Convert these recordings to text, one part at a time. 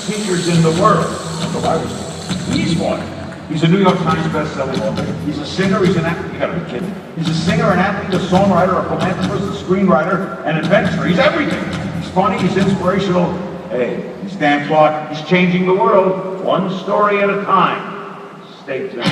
speakers in the world. So I was, he's one. He's a New York Times best-selling author. He's a singer, he's an actor, you gotta be kidding. He's a singer, an athlete, a songwriter, a philanthropist, a screenwriter, an adventurer. He's everything. He's funny, he's inspirational. Hey, he's Dan Clark. He's changing the world, one story at a time. Stay tuned.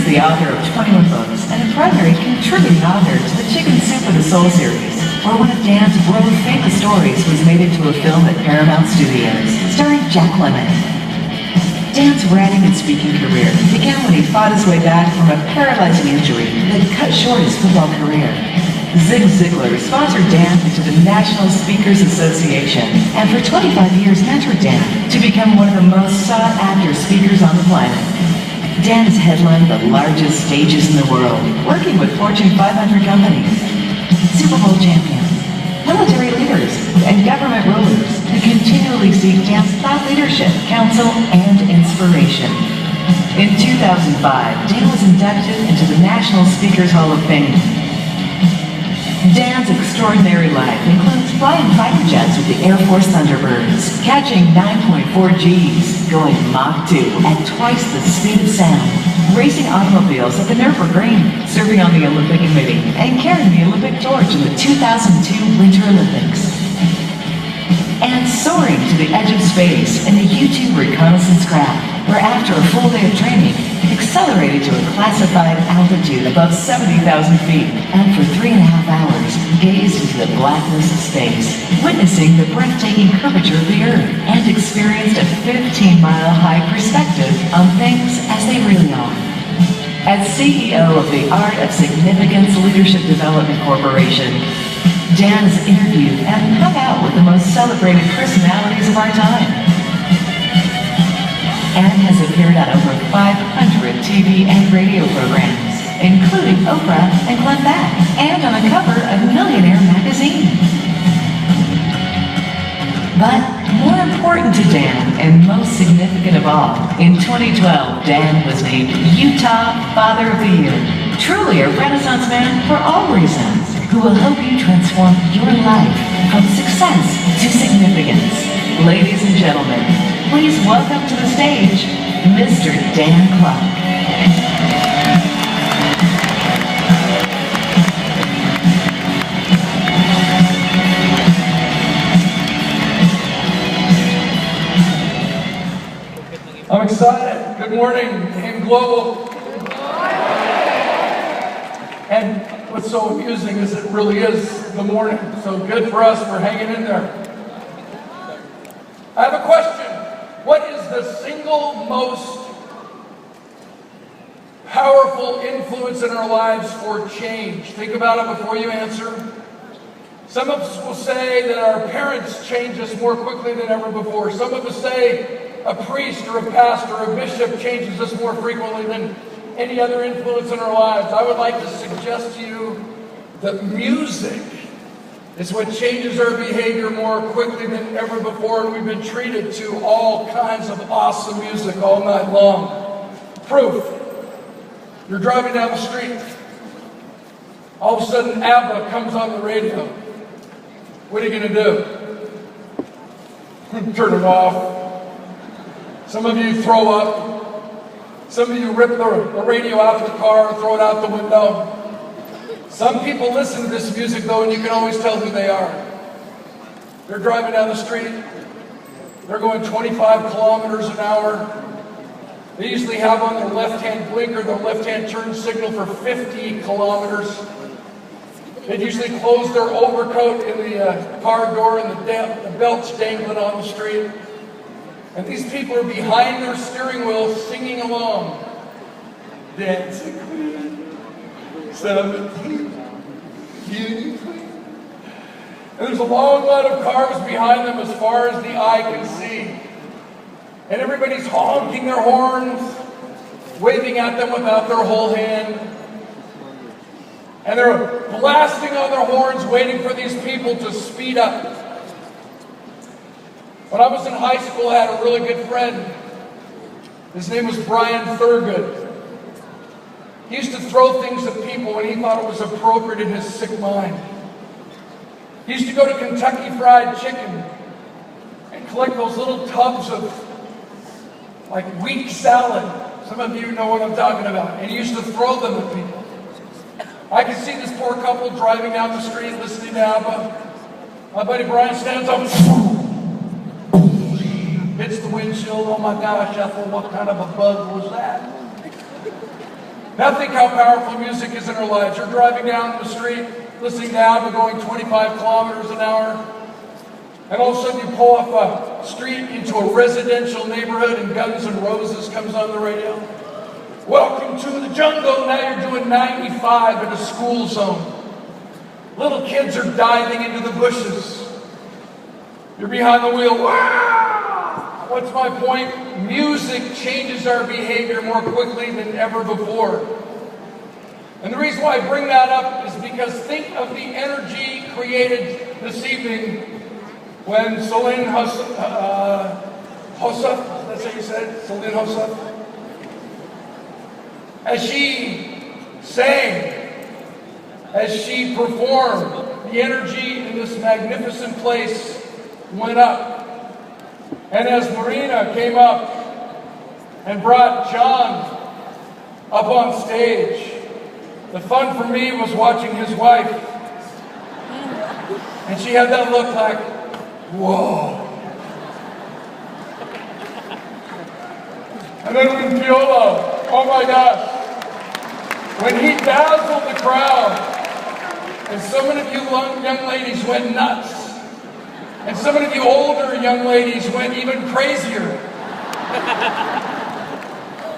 The author of 21 books and a primary contributing author to the Chicken Soup for the Soul series, where one of Dan's world famous stories was made into a film at Paramount Studios, starring Jack Lemmon. Dan's writing and speaking career began when he fought his way back from a paralyzing injury that cut short his football career. Zig Ziglar sponsored Dan into the National Speakers Association, and for 25 years mentored Dan to become one of the most sought-after speakers on the planet. Dan has headlined the largest stages in the world, working with Fortune 500 companies, Super Bowl champions, military leaders, and government rulers who continually seek Dan's thought leadership, counsel, and inspiration. In 2005, Dan was inducted into the National Speakers Hall of Fame. Dan's extraordinary life includes flying fighter jets with the Air Force Thunderbirds, catching 9.4 Gs, going Mach 2 at twice the speed of sound, racing automobiles at the Nürburgring, serving on the Olympic Committee, and carrying the Olympic torch in the 2002 Winter Olympics. And soaring to the edge of space in the U-2 reconnaissance craft, where after a full day of training, accelerated to a classified altitude above 70,000 feet, and for 3.5 hours, gazed into the blackness of space, witnessing the breathtaking curvature of the Earth, and experienced a 15-mile high perspective on things as they really are. As CEO of the Art of Significance Leadership Development Corporation, Dan has interviewed and hung out with the most celebrated personalities of our time, and has appeared on over 500 TV and radio programs, including Oprah and Glenn Beck, and on the cover of Millionaire magazine. But more important to Dan, and most significant of all, in 2012, Dan was named Utah Father of the Year. Truly a Renaissance man for all reasons, who will help you transform your life from success to significance. Ladies and gentlemen, please welcome to the stage, Mr. Dan Clark. I'm excited. Good morning, Aim Global. And what's so amusing is it really is the morning. So good for us for hanging in there. I have a question. What is the single most powerful influence in our lives for change? Think about it before you answer. Some of us will say that our parents change us more quickly than ever before. Some of us say a priest or a pastor or a bishop changes us more frequently than any other influence in our lives. I would like to suggest to you that music is what changes our behavior more quickly than ever before, and we've been treated to all kinds of awesome music all night long. Proof. You're driving down the street. All of a sudden, ABBA comes on the radio. What are you going to do? Turn it off. Some of you throw up. Some of you rip the radio out of the car and throw it out the window. Some people listen to this music, though, and you can always tell who they are. They're driving down the street. They're going 25 kilometers an hour. They usually have on their left-hand blinker, their left-hand turn signal for 50 kilometers. They usually close their overcoat in the car door and the belt's dangling on the street. And these people are behind their steering wheel singing along. Dancing Queen, 17, Beauty Queen. And there's a long line of cars behind them as far as the eye can see. And everybody's honking their horns. waving at them without their whole hand. And they're blasting on their horns, waiting for these people to speed up. When I was in high school, I had a really good friend. His name was Brian Thurgood. He used to throw things at people when he thought it was appropriate in his sick mind. He used to go to Kentucky Fried Chicken and collect those little tubs of like wheat salad. Some of you know what I'm talking about. And he used to throw them at people. I could see this poor couple driving down the street listening to ABBA. My buddy Brian stands up, hits the windshield. Oh my gosh, Ethel, what kind of a bug was that? Now think how powerful music is in our lives. You're driving down the street, listening to ABBA going 25 kilometers an hour, and all of a sudden you pull off a street into a residential neighborhood and Guns N' Roses comes on the radio. Welcome to the jungle. Now you're doing 95 in a school zone. Little kids are diving into the bushes. You're behind the wheel. Wow! What's my point? Music changes our behavior more quickly than ever before. And the reason why I bring that up is because think of the energy created this evening when Celine Hossaf, that's how you said it? Celine Hossaf? As she sang, as she performed, the energy in this magnificent place went up. And as Marina came up and brought John up on stage, the fun for me was watching his wife. And she had that look like, whoa. And then when Viola, oh my gosh, when he dazzled the crowd, and so many of you young ladies went nuts, and some of you older young ladies went even crazier.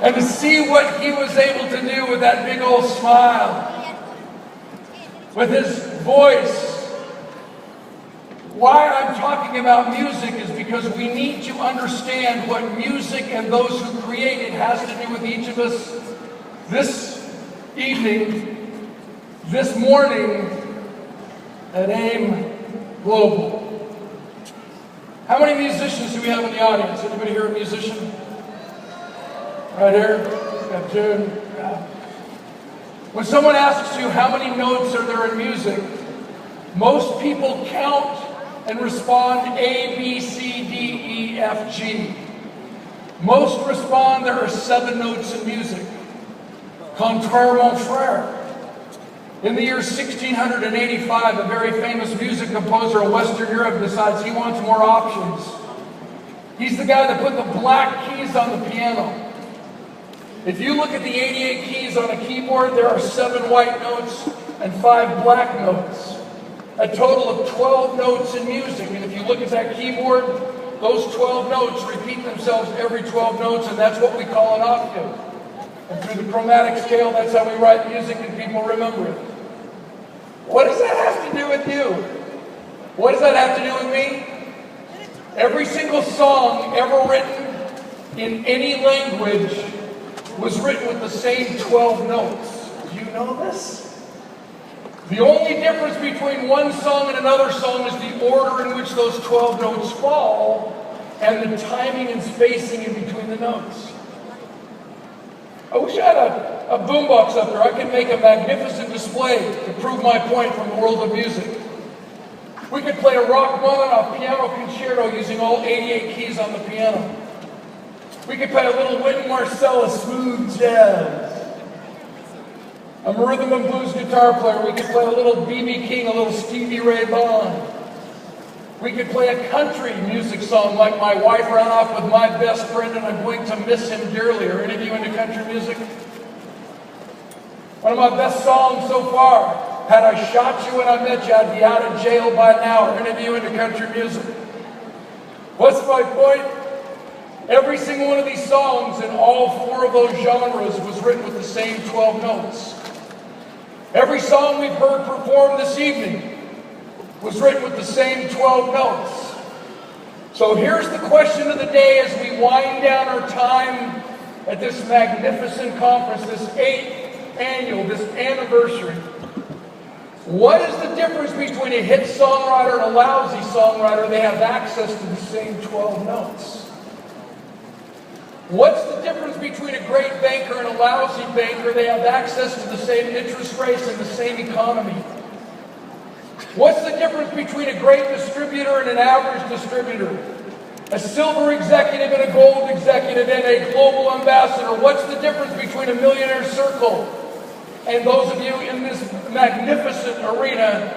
And to see what he was able to do with that big old smile, with his voice. Why I'm talking about music is because we need to understand what music and those who create it has to do with each of us this evening, this morning at AIM Global. How many musicians do we have in the audience? Anybody here a musician? Right here? Got June. Yeah. When someone asks you how many notes are there in music, most people count and respond A, B, C, D, E, F, G. Most respond there are 7 notes in music. Contraire, mon frère. In the year 1685, a very famous music composer of Western Europe decides he wants more options. He's the guy that put the black keys on the piano. If you look at the 88 keys on a keyboard, there are 7 white notes and 5 black notes. A total of 12 notes in music. And if you look at that keyboard, those 12 notes repeat themselves every 12 notes, and that's what we call an octave. And through the chromatic scale, that's how we write music and people remember it. What does that have to do with you? What does that have to do with me? Every single song ever written in any language was written with the same 12 notes. Do you know this? The only difference between one song and another song is the order in which those 12 notes fall and the timing and spacing in between the notes. I wish I had a boombox up there. I could make a magnificent display to prove my point from the world of music. We could play a Rachmaninoff piano concerto using all 88 keys on the piano. We could play a little Wynton Marsalis smooth jazz. I'm a rhythm and blues guitar player. We could play a little B.B. King, a little Stevie Ray Vaughan. We could play a country music song like My Wife Ran Off With My Best Friend and I'm Going to Miss Him Dearly. Are any of you into country music? One of my best songs so far, Had I Shot You When I Met You, I'd Be Out of Jail by Now. Are any of you into country music? What's my point? Every single one of these songs in all 4 of those genres was written with the same 12 notes. Every song we've heard performed this evening was written with the same 12 notes. So here's the question of the day as we wind down our time at this magnificent conference, this 8th annual, this anniversary. What is the difference between a hit songwriter and a lousy songwriter? They have access to the same 12 notes. What's the difference between a great banker and a lousy banker? They have access to the same interest rates and the same economy. What's the difference between a great distributor and an average distributor? A silver executive and a gold executive and a global ambassador. What's the difference between a millionaire circle and those of you in this magnificent arena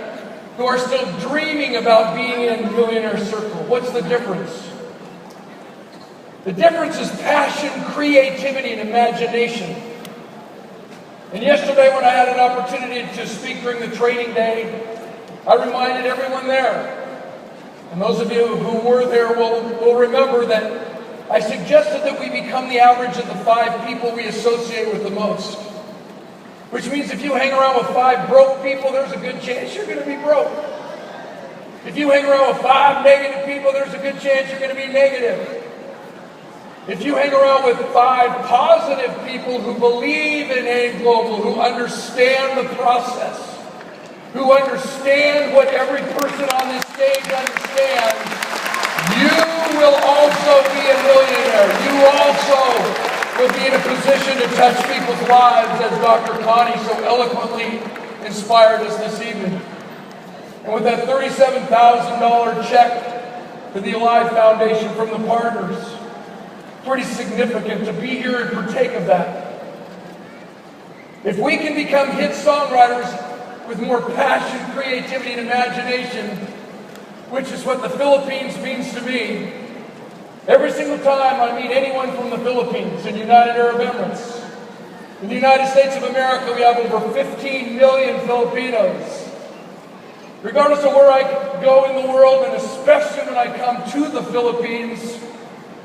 who are still dreaming about being in millionaire circle? What's the difference? The difference is passion, creativity, and imagination. And yesterday when I had an opportunity to speak during the training day, I reminded everyone there, and those of you who were there will remember that I suggested that we become the average of the 5 people we associate with the most. Which means if you hang around with 5 broke people, there's a good chance you're going to be broke. If you hang around with 5 negative people, there's a good chance you're going to be negative. If you hang around with 5 positive people who believe in AIM Global, who understand the process, who understand what every person on this stage understands, you will also be a millionaire. You also will be in a position to touch people's lives, as Dr. Connie so eloquently inspired us this evening. And with that $37,000 check to the Alive Foundation from the partners, pretty significant to be here and partake of that. If we can become hit songwriters with more passion, creativity, and imagination, which is what the Philippines means to me, every single time I meet anyone from the Philippines in United Arab Emirates, in the United States of America, we have over 15 million Filipinos. Regardless of where I go in the world, and especially when I come to the Philippines,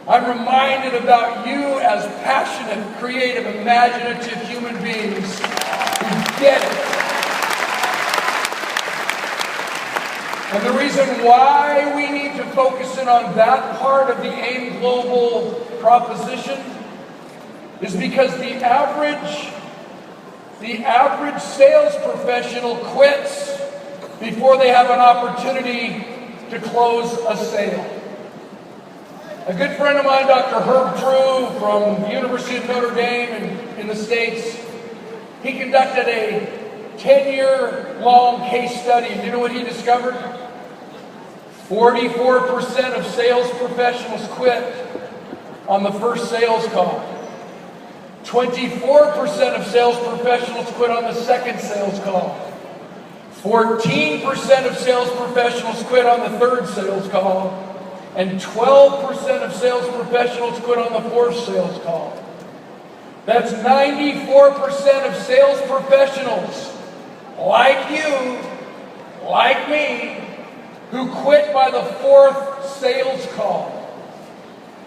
I'm reminded about you as passionate, creative, imaginative human beings who get it. And the reason why we need to focus in on that part of the AIM Global proposition is because the average sales professional quits before they have an opportunity to close a sale. A good friend of mine, Dr. Herb Drew from the University of Notre Dame in the States, he conducted a 10-year-long case study. And you know what he discovered? 44% of sales professionals quit on the first sales call. 24% of sales professionals quit on the second sales call. 14% of sales professionals quit on the third sales call. And 12% of sales professionals quit on the fourth sales call. That's 94% of sales professionals, like you, like me, who quit by the fourth sales call.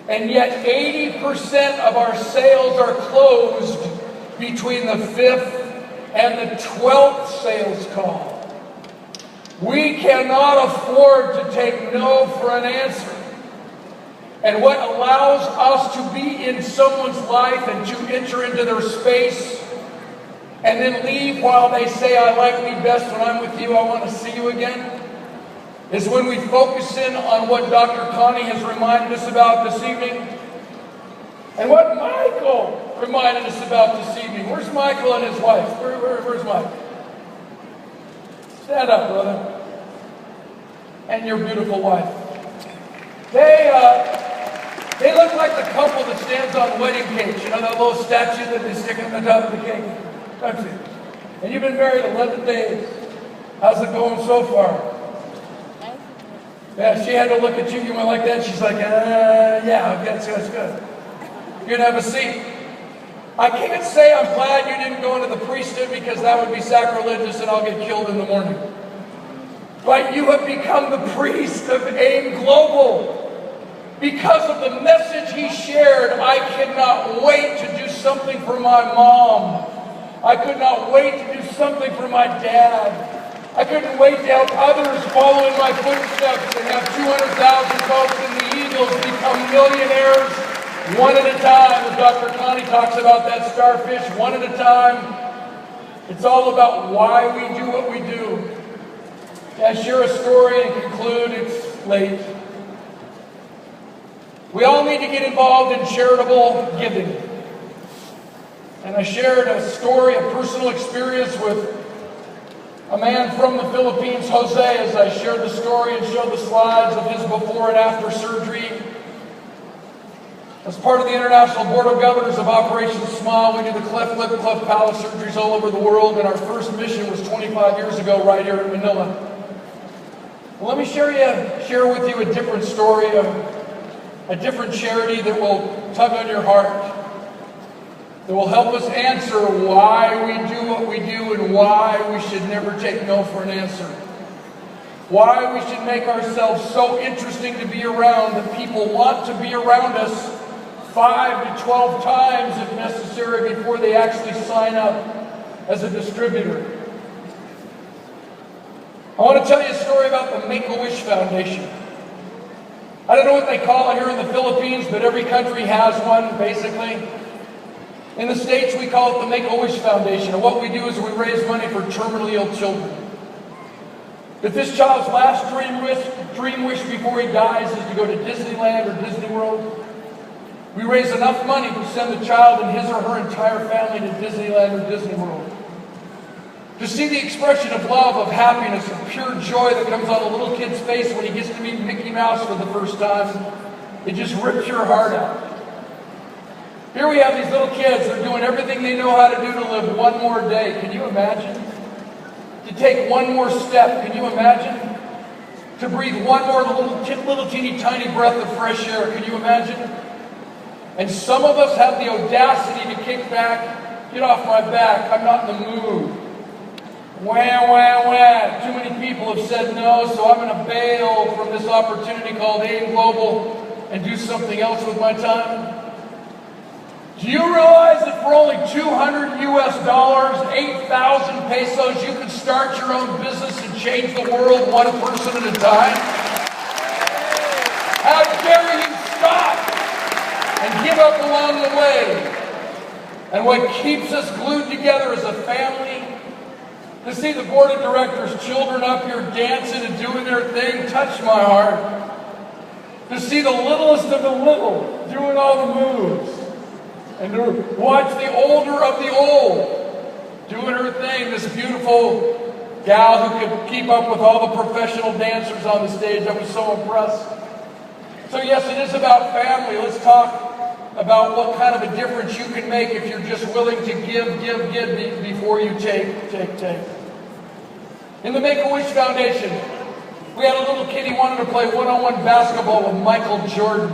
And yet 80% of our sales are closed between the 5th and the 12th sales call. We cannot afford to take no for an answer. And what allows us to be in someone's life and to enter into their space and then leave while they say, I like me best when I'm with you, I want to see you again, is when we focus in on what Dr. Connie has reminded us about this evening and what Michael reminded us about this evening. Where's Michael and his wife? Where's Mike? Stand up, brother. And your beautiful wife. They look like the couple that stands on wedding cakes. You know that little statue that they stick on the top of the cake? Don't you? And you've been married 11 days. How's it going so far? Yeah, she had to look at you. You went like that. She's like, yeah, that's good. You can have a seat. I can't say I'm glad you didn't go into the priesthood because that would be sacrilegious and I'll get killed in the morning. But you have become the priest of AIM Global. Because of the message he shared, I could not wait to do something for my mom. I could not wait to do something for my dad. I couldn't wait to help others follow in my footsteps and have 200,000 folks in the Eagles become millionaires One at a time, as Dr. Connie talks about that starfish, one at a time. It's all about why we do what we do. I share a story and conclude. It's late. We all need to get involved in charitable giving. And I shared a story, a personal experience with a man from the Philippines, Jose, as I shared the story and showed the slides of his before and after surgery. As part of the International Board of Governors of Operation Smile, we do the cleft lip, cleft palate surgeries all over the world, and our first mission was 25 years ago right here in Manila. Well, let me share with you a different story, a different charity that will tug on your heart, that will help us answer why we do what we do and why we should never take no for an answer. Why we should make ourselves so interesting to be around that people want to be around us 5 to 12 times if necessary before they actually sign up as a distributor. I want to tell you a story about the Make-A-Wish Foundation. I don't know what they call it here in the Philippines, but every country has one, basically. In the States, we call it the Make-A-Wish Foundation, and what we do is we raise money for terminally ill children. If this child's last dream wish before he dies is to go to Disneyland or Disney World, we raise enough money to send the child and his or her entire family to Disneyland or Disney World. To see the expression of love, of happiness, of pure joy that comes on a little kid's face when he gets to meet Mickey Mouse for the first time, it just rips your heart out. Here we have these little kids that are doing everything they know how to do to live one more day. Can you imagine? To take one more step. Can you imagine? To breathe one more little teeny tiny breath of fresh air. Can you imagine? And some of us have the audacity to kick back, get off my back, I'm not in the mood. Wah, wah, wah. Too many people have said no, so I'm going to bail from this opportunity called Aim Global and do something else with my time. Do you realize that for only $200 US, 8,000 pesos, you can start your own business and change the world one person at a time? How dare you stop and give up along the way? And what keeps us glued together as a family, to see the board of directors, children up here dancing and doing their thing, touched my heart. To see the littlest of the little doing all the moves. And to watch the older of the old doing her thing, this beautiful gal who could keep up with all the professional dancers on the stage. I was so impressed. So yes, it is about family. Let's talk about what kind of a difference you can make if you're just willing to give before you take. In the Make-A-Wish Foundation, we had a little kid, he wanted to play one-on-one basketball with Michael Jordan,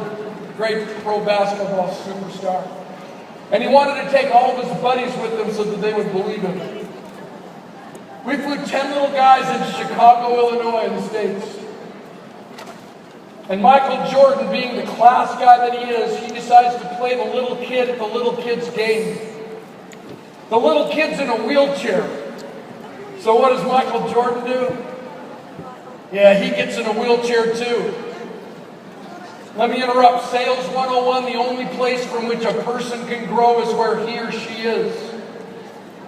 great pro basketball superstar. And he wanted to take all of his buddies with him so that they would believe him. We flew 10 little guys into Chicago, Illinois in the States. And Michael Jordan, being the class guy that he is, he decides to play the little kid at the little kid's game. The little kid's in a wheelchair. So what does Michael Jordan do? Yeah, he gets in a wheelchair too. Let me interrupt. Sales 101, the only place from which a person can grow is where he or she is.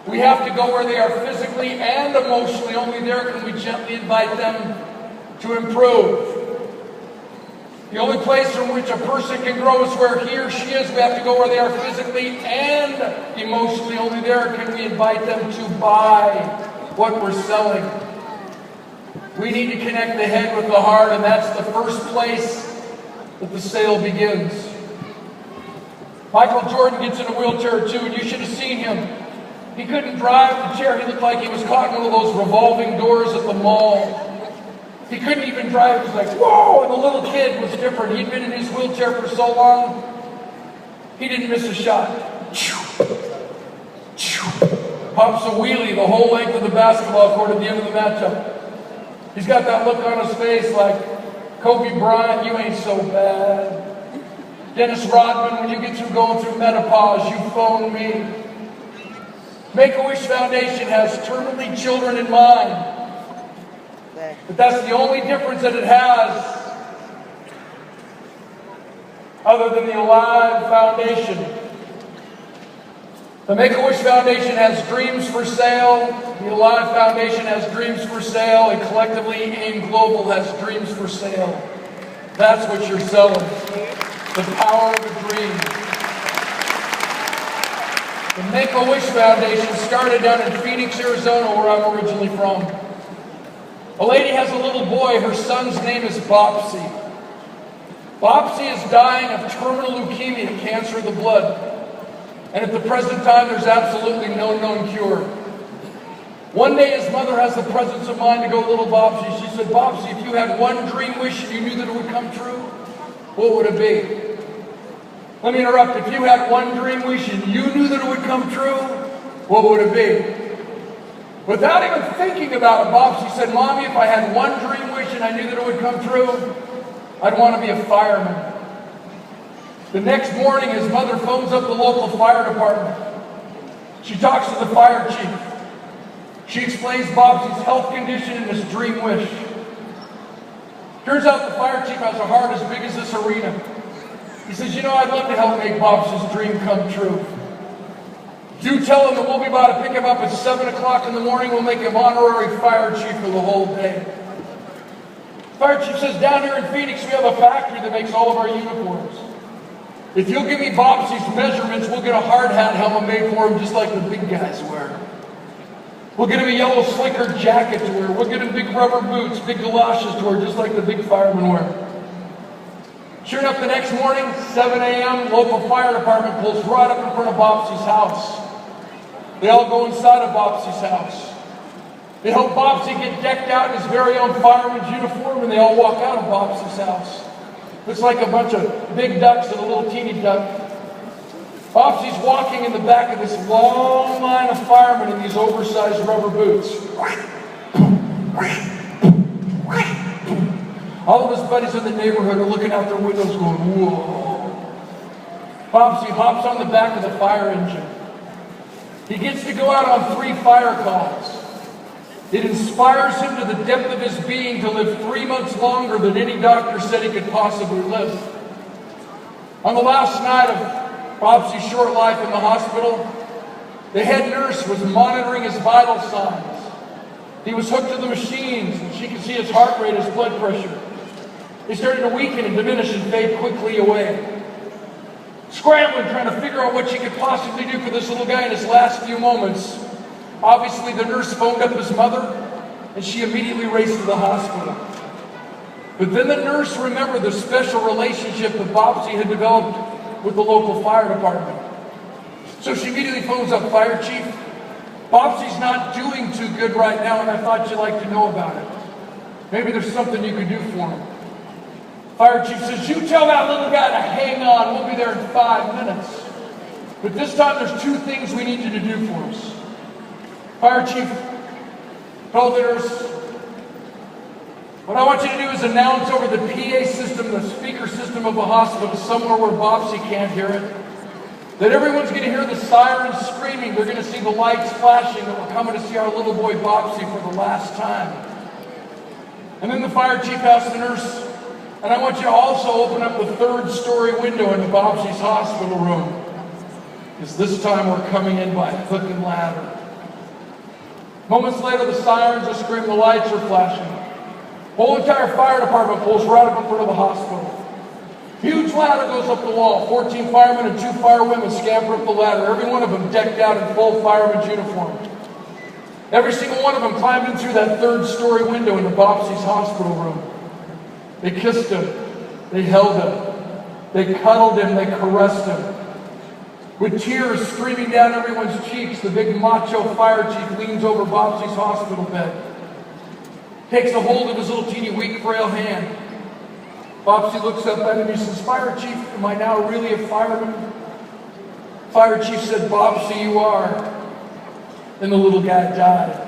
We have to go where they are physically and emotionally. Only there can we gently invite them to improve. The only place from which a person can grow is where he or she is. We have to go where they are physically and emotionally. Only there can we invite them to buy what we're selling. We need to connect the head with the heart, and that's the first place that the sale begins. Michael Jordan gets in a wheelchair too, and you should have seen him. He couldn't drive the chair. He looked like he was caught in one of those revolving doors at the mall. He couldn't even drive. He was like, whoa! And the little kid was different. He'd been in his wheelchair for so long, he didn't miss a shot. Pops a wheelie the whole length of the basketball court at the end of the matchup. He's got that look on his face like, Kobe Bryant, you ain't so bad. Dennis Rodman, when you get through going through menopause, you phone me. Make-A-Wish Foundation has terminally children in mind. But that's the only difference that it has. other than the Alive Foundation. The Make-A-Wish Foundation has dreams for sale, the Alive Foundation has dreams for sale, and collectively AIM Global has dreams for sale. That's what you're selling. The power of a dream. The Make-A-Wish Foundation started down in Phoenix, Arizona, where I'm originally from. A lady has a little boy, her son's name is Bopsy. Bopsy is dying of terminal leukemia, cancer of the blood. And at the present time, there's absolutely no known cure. One day, his mother has the presence of mind to go, little Bopsy. She said, Bopsy, if you had one dream wish and you knew that it would come true, what would it be? Let me interrupt. If you had one dream wish and you knew that it would come true, what would it be? Without even thinking about it, Bopsy said, Mommy, if I had one dream wish and I knew that it would come true, I'd want to be a fireman. The next morning, his mother phones up the local fire department. She talks to the fire chief. She explains Bopsy's health condition and his dream wish. Turns out the fire chief has a heart as big as this arena. He says, you know, I'd love to help make Bopsy's dream come true. Do tell him that we'll be about to pick him up at 7 o'clock in the morning. We'll make him honorary fire chief for the whole day. Fire chief says, down here in Phoenix, we have a factory that makes all of our uniforms. If you'll give me Bopsy's measurements, we'll get a hard hat helmet made for him just like the big guys wear. We'll get him a yellow slicker jacket to wear. We'll get him big rubber boots, big galoshes to wear, just like the big firemen wear. Sure enough, the next morning, 7 a.m., local fire department pulls right up in front of Bopsy's house. They all go inside of Bopsy's house. They help Bopsy get decked out in his very own fireman's uniform, and they all walk out of Bopsy's house. Looks like a bunch of big ducks and a little teeny duck. Bopsy's walking in the back of this long line of firemen in these oversized rubber boots. All of his buddies in the neighborhood are looking out their windows going, whoa. Bopsy hops on the back of the fire engine. He gets to go out on 3 fire calls. It inspires him to the depth of his being to live 3 months longer than any doctor said he could possibly live. On the last night of Bopsy's short life in the hospital, the head nurse was monitoring his vital signs. He was hooked to the machines, and she could see his heart rate, his blood pressure. They started to weaken and diminish and fade quickly away. Scrambling, trying to figure out what she could possibly do for this little guy in his last few moments. Obviously, the nurse phoned up his mother, and she immediately raced to the hospital. But then the nurse remembered the special relationship that Bopsy had developed with the local fire department. So she immediately phones up Fire Chief. Bopsy's not doing too good right now, and I thought you'd like to know about it. Maybe there's something you could do for him. Fire Chief says, you tell that little guy to hang on, we'll be there in 5 minutes. But this time there's 2 things we need you to do for us. Fire Chief told the nurse, what I want you to do is announce over the PA system, the speaker system of the hospital, somewhere where Bopsy can't hear it, that everyone's going to hear the sirens screaming. They're going to see the lights flashing, that we're coming to see our little boy Bopsy for the last time. And then the Fire Chief asked the nurse, and I want you to also open up the 3rd story window into Bopsy's hospital room, because this time we're coming in by hook and ladder. Moments later, the sirens are screaming, the lights are flashing. The whole entire fire department pulls right up in front of the hospital. Huge ladder goes up the wall. 14 firemen and 2 firewomen scamper up the ladder, every one of them decked out in full fireman's uniform. Every single one of them climbed in through that 3rd story window into Bopsy's hospital room. They kissed him, they held him, they cuddled him, they caressed him. With tears streaming down everyone's cheeks, the big macho fire chief leans over Bopsy's hospital bed, takes a hold of his little teeny weak, frail hand. Bopsy looks up at him and he says, Fire Chief, am I now really a fireman? Fire Chief said, Bopsy, you are. And the little guy died.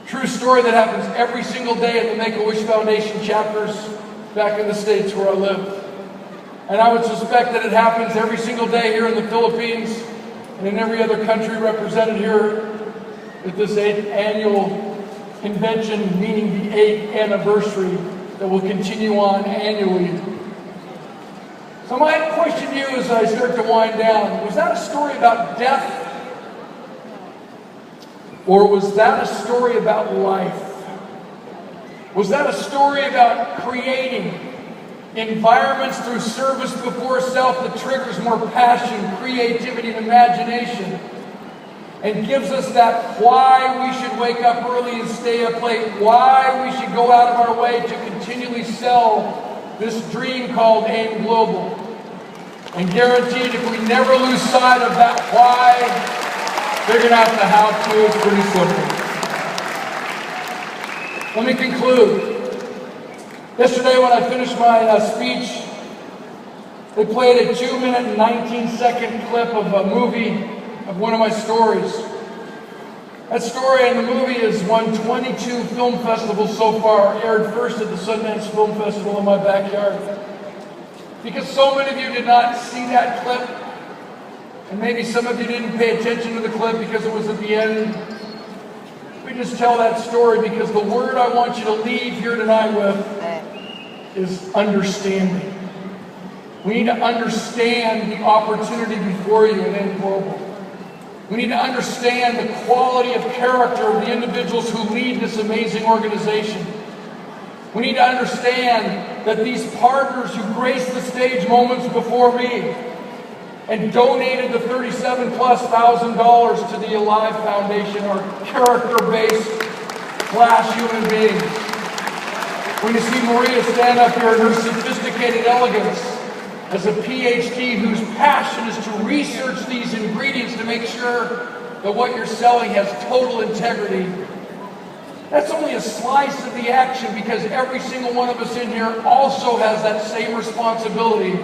True story that happens every single day at the Make-A-Wish Foundation chapters back in the States where I live. And I would suspect that it happens every single day here in the Philippines and in every other country represented here at this 8th annual convention, meaning the 8th anniversary that will continue on annually So my question to you as I start to wind down, was that a story about death? Or was that a story about life? Was that a story about creating environments through service before self that triggers more passion, creativity, and imagination, and gives us that why we should wake up early and stay up late, why we should go out of our way to continually sell this dream called AIM Global? And guaranteed, if we never lose sight of that why, figuring out the how-to is pretty simple. Let me conclude. Yesterday when I finished my speech, they played a 2-minute and 19-second clip of a movie of one of my stories. That story in the movie has won 22 film festivals so far, aired first at the Sundance Film Festival in my backyard. Because so many of you did not see that clip, and maybe some of you didn't pay attention to the clip because it was at the end. We just tell that story because the word I want you to leave here tonight with is understanding. We need to understand the opportunity before you at AIM Global. We need to understand the quality of character of the individuals who lead this amazing organization. We need to understand that these partners who graced the stage moments before me and donated the $37,000+ to the Alive Foundation are character-based class human beings. When you see Maria stand up here in her sophisticated elegance as a PhD whose passion is to research these ingredients to make sure that what you're selling has total integrity, that's only a slice of the action, because every single one of us in here also has that same responsibility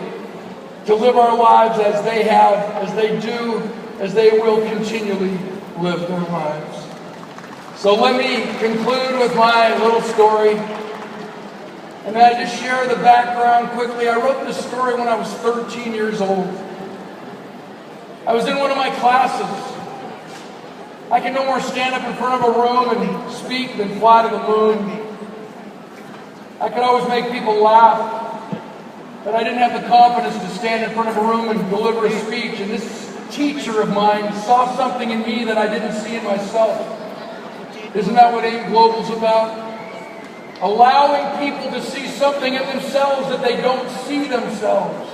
to live our lives as they have, as they do, as they will continually live their lives. So let me conclude with my little story. And then I just share the background quickly. I wrote this story when I was 13 years old. I was in one of my classes. I can no more stand up in front of a room and speak than fly to the moon. I could always make people laugh, but I didn't have the confidence to stand in front of a room and deliver a speech. And this teacher of mine saw something in me that I didn't see in myself. Isn't that what AIM Global's about? Allowing people to see something in themselves that they don't see themselves.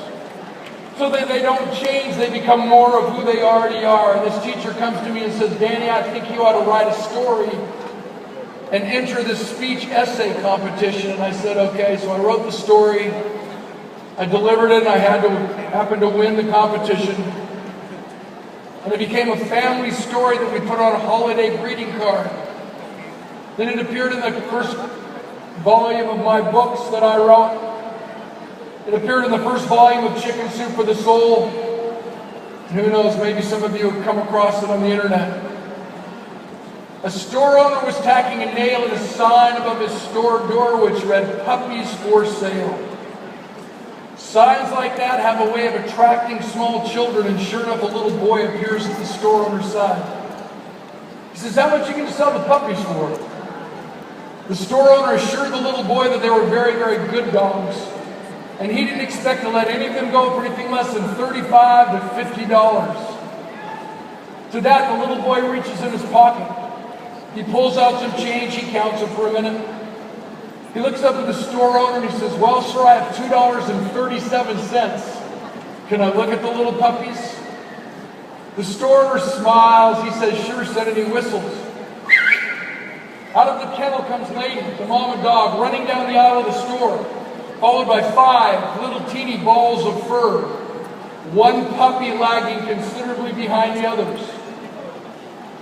So that they don't change, they become more of who they already are. And this teacher comes to me and says, Danny, I think you ought to write a story and enter this speech essay competition. And I said, okay. So I wrote the story, I delivered it, and I happened to win the competition. And it became a family story that we put on a holiday greeting card. Then it appeared in the first volume of my books that I wrote. It appeared in the first volume of Chicken Soup for the Soul. And who knows, maybe some of you have come across it on the internet. A store owner was tacking a nail in a sign above his store door which read, "Puppies for Sale." Signs like that have a way of attracting small children, and sure enough, a little boy appears at the store owner's side. He says, "How much are you going to sell the puppies for?" The store owner assured the little boy that they were very, very good dogs, and he didn't expect to let any of them go for anything less than $35 to $50. To that, the little boy reaches in his pocket. He pulls out some change, he counts it for a minute. He looks up at the store owner and he says, "Well, sir, I have $2.37. Can I look at the little puppies?" The store owner smiles, he says, "Sure," said, and he whistles. Out of the kennel comes Lady, the mama dog, running down the aisle of the store, followed by 5 little teeny balls of fur, one puppy lagging considerably behind the others.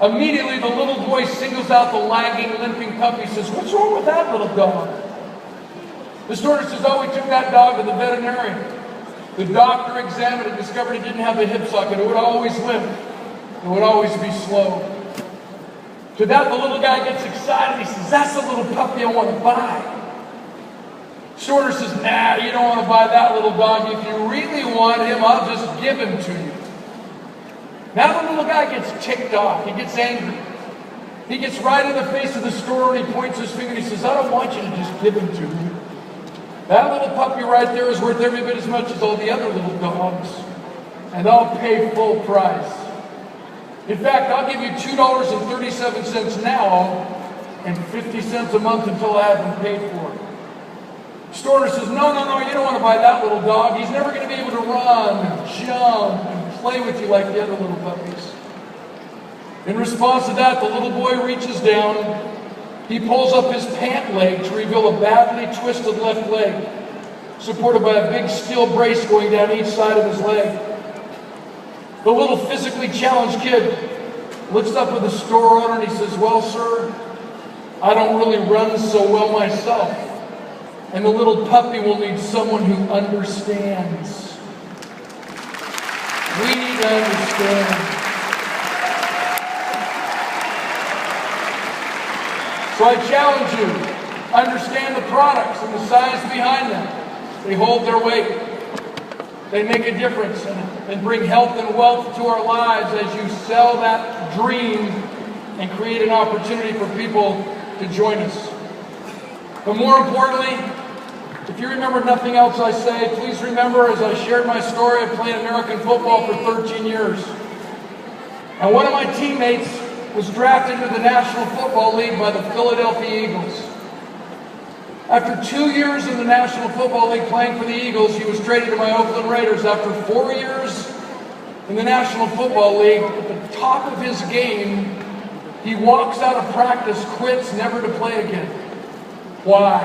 Immediately, the little boy singles out the lagging, limping puppy, says, "What's wrong with that little dog?" The store owner says, "Oh, we took that dog to the veterinarian. The doctor examined it, discovered it didn't have a hip socket. It would always limp. It would always be slow." To that, the little guy gets excited. He says, "That's the little puppy I want to buy." Store owner says, "Nah, you don't want to buy that little dog. If you really want him, I'll just give him to you." Now the little guy gets ticked off. He gets angry. He gets right in the face of the store and he points his finger and he says, "I don't want you to just give him to me. That little puppy right there is worth every bit as much as all the other little dogs. And I'll pay full price. In fact, I'll give you $2.37 now and 50 cents a month until I have them paid for. Store owner says, no, you don't want to buy that little dog. He's never going to be able to run and jump and play with you like the other little puppies. In response to that, the little boy reaches down. He pulls up his pant leg to reveal a badly twisted left leg, supported by a big steel brace going down each side of his leg. The little physically challenged kid looks up at the store owner and he says, well, sir, I don't really run so well myself. And the little puppy will need someone who understands. We need to understand. So I challenge you, understand the products and the science behind them. They hold their weight. They make a difference and bring health and wealth to our lives as you sell that dream and create an opportunity for people to join us. But more importantly, if you remember nothing else I say, please remember as I shared my story of playing American football for 13 years. And one of my teammates was drafted into the National Football League by the Philadelphia Eagles. After 2 years in the National Football League playing for the Eagles, he was traded to my Oakland Raiders. After 4 years in the National Football League, at the top of his game, he walks out of practice, quits, never to play again. Why?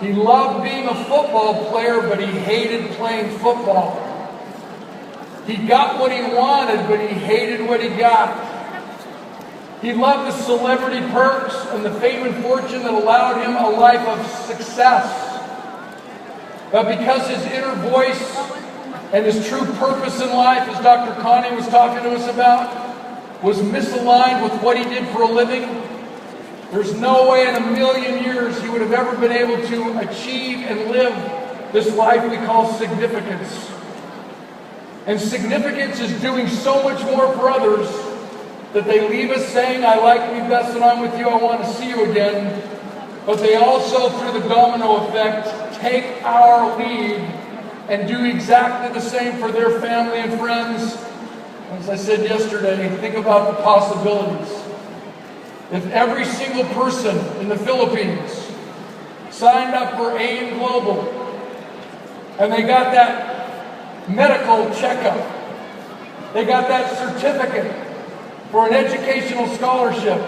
He loved being a football player, but he hated playing football. He got what he wanted, but he hated what he got. He loved the celebrity perks and the fame and fortune that allowed him a life of success. But because his inner voice and his true purpose in life, as Dr. Connie was talking to us about, was misaligned with what he did for a living, there's no way in a million years he would have ever been able to achieve and live this life we call significance. And significance is doing so much more for others that they leave us saying, I like me best when I'm with you, I want to see you again. But they also, through the domino effect, take our lead and do exactly the same for their family and friends. As I said yesterday, think about the possibilities. If every single person in the Philippines signed up for AIM Global and they got that medical checkup, they got that certificate for an educational scholarship,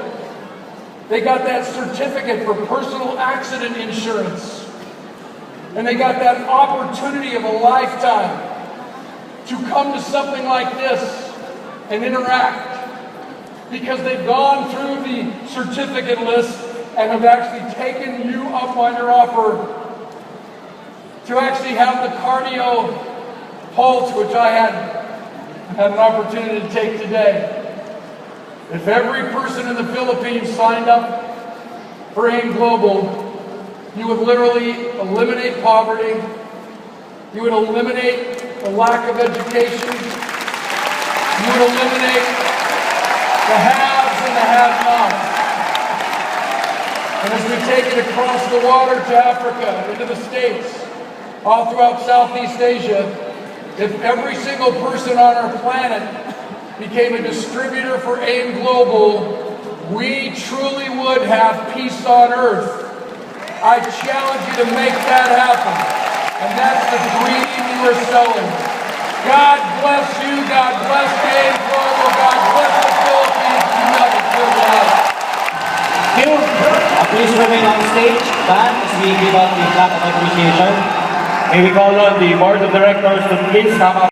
they got that certificate for personal accident insurance, and they got that opportunity of a lifetime to come to something like this and interact, because they've gone through the certificate list and have actually taken you up on your offer to actually have the cardio pulse, which I had an opportunity to take today. If every person in the Philippines signed up for AIM Global, you would literally eliminate poverty, you would eliminate the lack of education, you would eliminate the haves and the have-nots. And as we take it across the water to Africa, into the States, all throughout Southeast Asia, if every single person on our planet became a distributor for AIM Global, we truly would have peace on earth. I challenge you to make that happen. And that's the dream you are selling. God bless you. God bless AIM Global. God bless the Philippines. You have a good life. Thank you. Please remain on stage, band, as we give out the clap of appreciation. May we call on the board of directors to please come up.